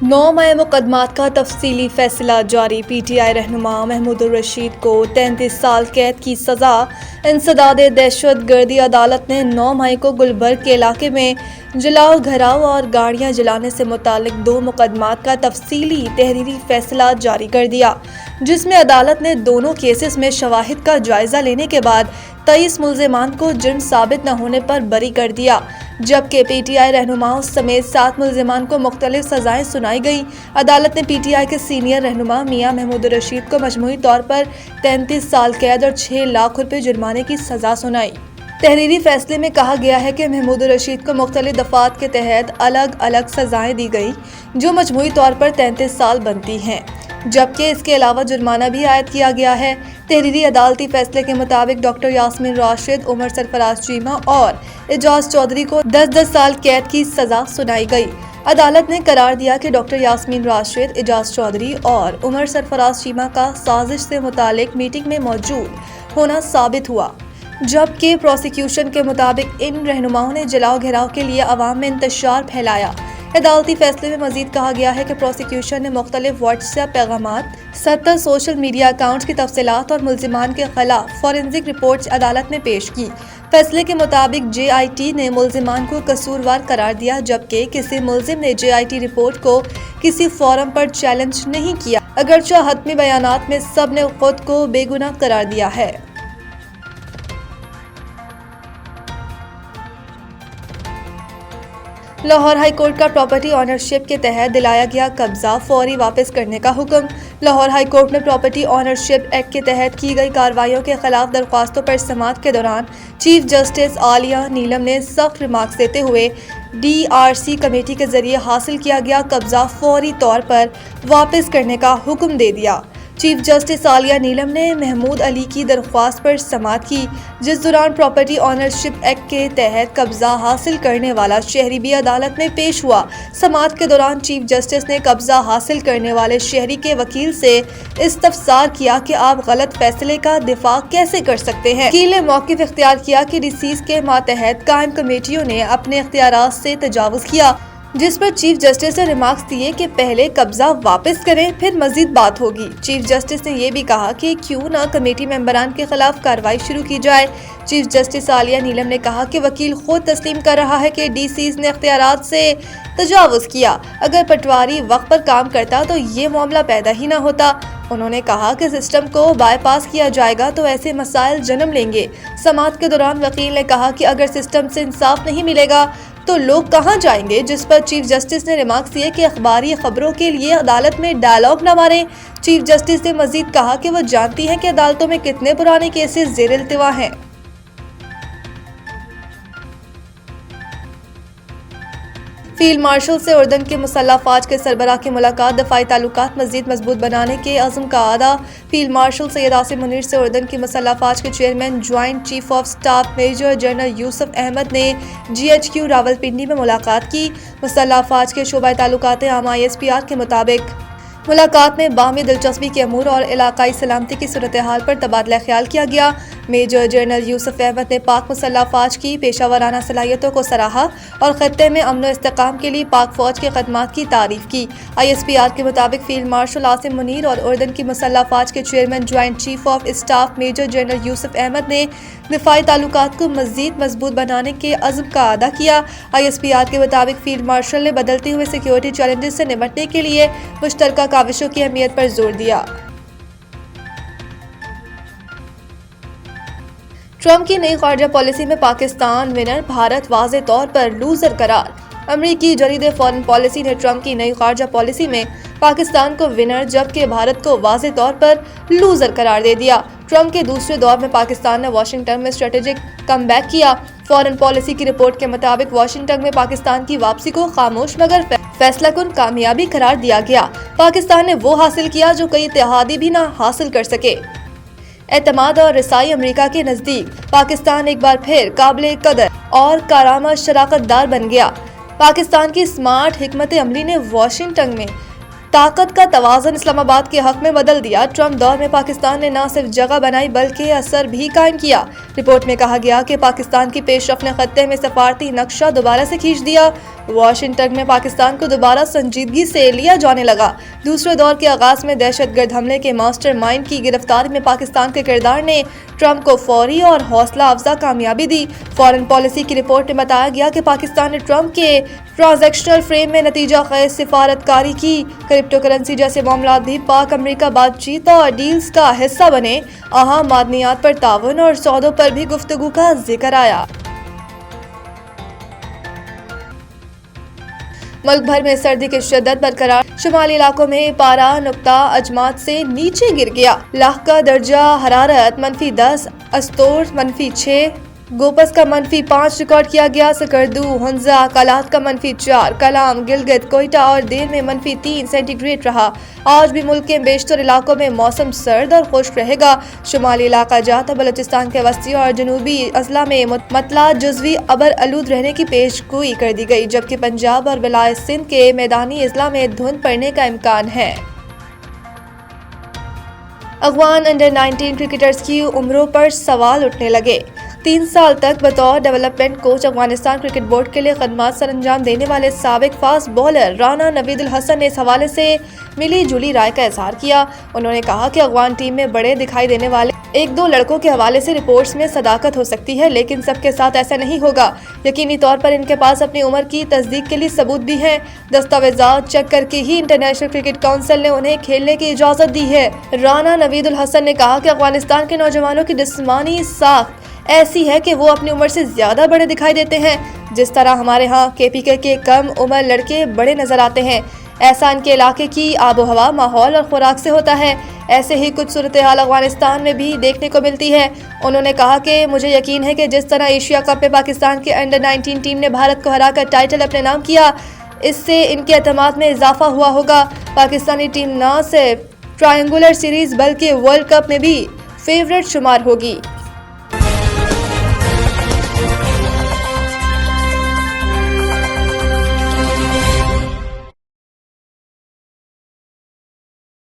9 मई मुकदमात का तफसीली फैसला जारी। PTI रहनुमा महमूद रशीद को 33 साल कैद की सजा। इंसदाद दहशत गर्दी अदालत ने 9 मई को गुलबर्ग के इलाके में जलाओ घराव और गाड़ियां जलाने से मुतालिक 2 मुकदमात का तफसीली तहरीरी फैसला जारी कर दिया, जिसमें अदालत ने दोनों केसेस में शवाहिद का जायजा लेने के बाद 23 मुल्जिमान को जुर्म साबित न होने पर बरी कर दिया, जबकि PTI रहनुमाओं समेत 7 मुल्जिमान को मुख्तलिफ सजाएं सुनाई गई। अदालत ने PTI के सीनियर रहनुमा मियां महमूद रशीद को मजमूई तौर पर 33 साल कैद और 6 लाख रुपए जुर्माने की सजा सुनाई। तहरीरी फैसले में कहा गया है कि महमूद रशीद को मुख्तलिफ दफात के तहत अलग अलग सजाएं दी गई, जो मजमूई तौर पर 33 साल बनती हैं, जबकि इसके अलावा जुर्माना भी आयद किया गया है। तहरीरी अदालती फैसले के मुताबिक डॉक्टर यास्मीन राशिद, उमर सरफराज चीमा और एजाज चौधरी को 10-10 साल कैद की सजा सुनाई गई। अदालत ने करार दिया कि डॉक्टर यास्मीन राशिद, एजाज चौधरी और उमर सरफराज चीमा का साजिश से मुतालिक मीटिंग में मौजूद होना साबित हुआ, जबकि प्रोसिक्यूशन के मुताबिक इन रहनुमाओं ने जलाओ घेराव के लिए अवाम में इंतशार फैलाया। अदालती फैसले में मजीद कहा गया है कि प्रोसिक्यूशन ने मुख्तलिफ व्हाट्सएप पैगामात, 70 सोशल मीडिया अकाउंट्स की तफसीलात और मुल्जिमान के खिलाफ फॉरेंसिक रिपोर्ट्स अदालत में पेश की। फैसले के मुताबिक JIT ने मुल्जिमान को कसूरवार करार दिया, जबकि किसी मुल्जिम ने JIT रिपोर्ट को किसी फोरम पर चैलेंज नहीं किया, अगरचे हतमी बयानात में सब ने खुद को बेगुनाह करार दिया है। लाहौर हाई कोर्ट का प्रॉपर्टी ऑनरशिप के तहत दिलाया गया कब्जा फौरी वापस करने का हुक्म। लाहौर हाई कोर्ट में प्रॉपर्टी ऑनरशिप एक्ट के तहत की गई कार्रवाइयों के खिलाफ दरख्वास्तों पर समाअत के दौरान चीफ जस्टिस आलिया नीलम ने सख्त रिमार्क्स देते हुए DRC कमेटी के जरिए हासिल किया गया कब्जा फौरी तौर पर वापस करने का हुक्म दे दिया। चीफ जस्टिस आलिया नीलम ने महमूद अली की दरख्वास्त पर समाअत की, जिस दौरान प्रॉपर्टी ऑनरशिप एक्ट के तहत कब्जा हासिल करने वाला शहरी भी अदालत में पेश हुआ। समाअत के दौरान चीफ जस्टिस ने कब्जा हासिल करने वाले शहरी के वकील से इस्तफसार किया कि आप गलत फैसले का दिफा कैसे कर सकते हैं। वकील ने मौक़िफ़ इख्तियार किया कि डिसीज के मातहत कायम कमेटियों ने अपने इख्तियारात से तजावुज़ किया, जिस पर चीफ जस्टिस ने रिमार्क्स दिए कि पहले कब्जा वापस करें, फिर मजीद बात होगी। चीफ जस्टिस ने यह भी कहा कि क्यों न कमेटी मेंबरान के खिलाफ कार्रवाई शुरू की जाए। चीफ जस्टिस आलिया नीलम ने कहा कि वकील खुद तस्लीम कर रहा है कि DCs ने इख्तियारात से तजावुज़ किया। अगर पटवारी वक्त पर काम करता तो ये मामला पैदा ही ना होता। उन्होंने कहा कि सिस्टम को बाईपास किया जाएगा तो ऐसे मसाइल जन्म लेंगे। समाअत के दौरान वकील ने कहा कि अगर सिस्टम से इंसाफ नहीं मिलेगा तो लोग कहां जाएंगे, जिस पर चीफ जस्टिस ने रिमार्क्स दिए कि अखबारी खबरों के लिए अदालत में डायलॉग न मारें। चीफ जस्टिस ने मजीद कहा कि वो जानती हैं कि अदालतों में कितने पुराने केसेस ज़ेर इल्तिवा हैं। फील्ड मार्शल से उर्दन के मुसल्लह फ़ौज के सरबराह की मुलाकात, दफ़ाई ताल्लुकात मज़ीद मजबूत बनाने के अज़्म का आदा। फील्ड मार्शल सैयद आसिम मुनीर से उर्दन की मुसल्लह फ़ौज के chairman joint chief of staff major general Yousuf Ahmed ने GHQ रावलपिंडी में मुलाकात की। मुसल्लह फ़ौज के शोबा ताल्लुकात आमा ISPR के मुताबिक मुलाकात में बाहमी दिलचस्पी के अमूर और इलाकाई सलामती की सूरत हाल पर तबादला ख्याल किया गया। मेजर जनरल यूसुफ अहमद ने पाक मुसल्लह फ़ौज की पेशावराना सलाहियतों को सराहा और ख़त्ते में अमन व इस्तेकाम के लिए पाक फ़ौज के खदमात की तारीफ़ की। ISPR के मुताबिक फील्ड मार्शल आसिम मुनीर और उर्दन की मुसल्लह फ़ौज के chairman joint chief of staff major general Yousuf Ahmed ने दिफाई ताल्लुकात को मज़ीद मजबूत बनाने के अज़्म का अदा किया। ISPR के मुताबिक फील्ड मार्शल ने बदलते हुए सिक्योरिटी चैलेंजेस से निपटने के लिए मुश्तरका काविशों की अहमियत पर जोर दिया। ट्रंप की नई ख़ारजा पॉलिसी में पाकिस्तान विनर, भारत वाज़े तौर पर लूज़र करार। अमरीकी जरीदे फॉरेन पॉलिसी ने ट्रंप की नई ख़ारजा पॉलिसी में पाकिस्तान को विनर जबकि भारत को वाज़े तौर पर लूज़र करार दे दिया। ट्रंप के दूसरे दौर में पाकिस्तान ने वाशिंगटन में स्ट्रेटेजिक कमबैक किया। फॉरेन पॉलिसी की रिपोर्ट के मुताबिक वाशिंगटन में पाकिस्तान की वापसी को खामोश मगर फैसलाकुन कामयाबी करार दिया गया। पाकिस्तान ने वो हासिल किया जो कई इत्तेहादी भी ना हासिल कर सके। एतमाद और रसाई अमेरिका के नज़दीक पाकिस्तान एक बार फिर काबिल कदर और कारामद शराकतदार बन गया। पाकिस्तान की स्मार्ट हिकमत अमली ने वाशिंगटन में ताकत का तवाज़ुन इस्लामाबाद के हक में बदल दिया। ट्रंप दौर में पाकिस्तान ने न सिर्फ जगह बनाई बल्कि असर भी कायम किया। रिपोर्ट में कहा गया कि पाकिस्तान की पेशरफ ने खत्ते में सफारती नक्शा दोबारा से खींच दिया। واشنگٹن میں پاکستان کو دوبارہ سنجیدگی سے لیا جانے لگا۔ دوسرے دور کے آغاز میں دہشت گرد حملے کے ماسٹر مائنڈ کی گرفتاری میں پاکستان کے کردار نے ٹرمپ کو فوری اور حوصلہ افزا کامیابی دی۔ فارن پالیسی کی رپورٹ میں بتایا گیا کہ پاکستان نے ٹرمپ کے ٹرانزیکشنل فریم میں نتیجہ خیز سفارتکاری کی۔ کرپٹو کرنسی جیسے معاملات بھی پاک امریکہ بات چیت اور ڈیلز کا حصہ بنے۔ اہم معدنیات پر تعاون اور سودوں پر بھی گفتگو کا ذکر آیا۔ ملک بھر میں سردی کی شدت برقرار، شمالی علاقوں میں پارہ نقطہ اجماد سے نیچے گر گیا۔ لاہ کا درجہ حرارت -10، استور -6، گوپس کا -5 ریکارڈ کیا گیا۔ سکردو، ہنزا، کالات کا -4، کلام، گلگت، کوئٹہ اور دیر میں -3 سینٹی گریڈ رہا۔ آج بھی ملک کے بیشتر علاقوں میں موسم سرد اور خشک رہے گا۔ شمالی علاقہ جات بلوچستان کے وسطی اور جنوبی اضلاع میں مطلع جزوی ابر آلود رہنے کی پیش گوئی کر دی گئی، جبکہ پنجاب اور ولایت سندھ کے میدانی اضلاع میں دھند پڑنے کا امکان ہے۔ افغان انڈر 19 کرکٹرز کی عمروں پر سوال اٹھنے لگے۔ 3 سال تک بطور development coach Afghanistan cricket board کے لیے خدمات سر انجام دینے والے سابق فاسٹ بولر رانا نوید الحسن نے اس حوالے سے ملی جلی رائے کا اظہار کیا۔ انہوں نے کہا کہ افغان ٹیم میں بڑے دکھائی دینے والے 1-2 لڑکوں کے حوالے سے رپورٹس میں صداقت ہو سکتی ہے، لیکن سب کے ساتھ ایسا نہیں ہوگا۔ یقینی طور پر ان کے پاس اپنی عمر کی تصدیق کے لیے ثبوت بھی ہیں۔ دستاویزات چیک کر کے ہی انٹرنیشنل کرکٹ کونسل نے انہیں کھیلنے کی اجازت دی ہے۔ رانا نوید الحسن نے کہا کہ افغانستان کے نوجوانوں کی جسمانی ساخت ایسی ہے کہ وہ اپنی عمر سے زیادہ بڑے دکھائی دیتے ہیں، جس طرح ہمارے ہاں KPK کے کم عمر لڑکے بڑے نظر آتے ہیں۔ ایسا ان کے علاقے کی آب و ہوا، ماحول اور خوراک سے ہوتا ہے۔ ایسے ہی کچھ صورتحال افغانستان میں بھی دیکھنے کو ملتی ہے۔ انہوں نے کہا کہ مجھے یقین ہے کہ جس طرح ایشیا کپ میں پاکستان کے انڈر 19 ٹیم نے بھارت کو ہرا کر ٹائٹل اپنے نام کیا، اس سے ان کے اعتماد میں اضافہ ہوا ہوگا۔ پاکستانی ٹیم نہ صرف ٹرائنگولر سیریز بلکہ ورلڈ کپ میں بھی فیورٹ شمار ہوگی۔